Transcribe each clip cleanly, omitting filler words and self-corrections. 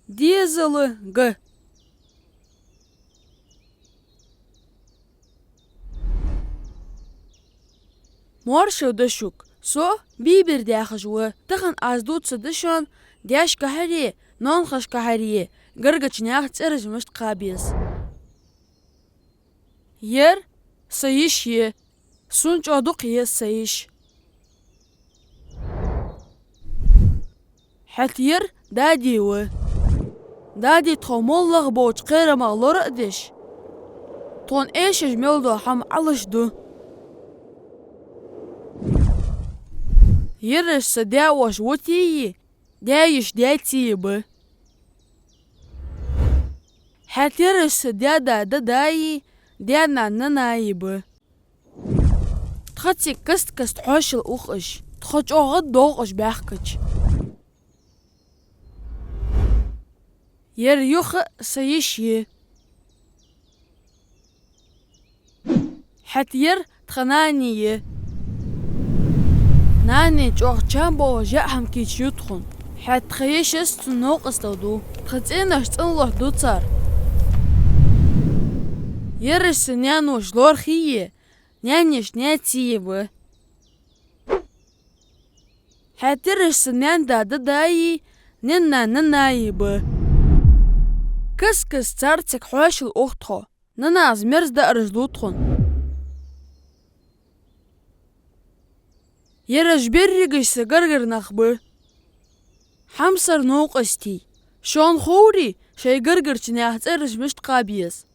ديزل ج مورشو دشوك سو بيبر داخجوه تخن ازدود سدشون داش كهري نون خش كهري قرقش ناخ ترج مشت قابيس ير سيش يه سونج ادوق يه سيش حتير دادي و دادي تخمولغ بوش قير مغلور ادش تون ايش جميلدو حم علش دو يرش سداوش وتي دايش داتي ب حتيرش سدادا داي دانا نناي ب تخطي كست حوش الأخش تخطي أغد دوغش باخكش ير يخ سيشي حتير تخناني ناني جوغ جامبو جاهم كيش يدخن حت خيشس تنوق استودو تخطينش تنلوح دوتار يرش سنيانوش لور خيه نانيش ناتي ب حتيرش سنيان داي ننا نناي ب كس تارتك حوش الأختو ننا زمرز دا رجلوتخن يرش بريقش سقرقر نخبه حمصر نوقستي شون خوري شي قرقر تناح ترج مشت قابيس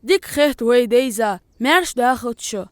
ديك خيت وي ديزا مارش داخل شو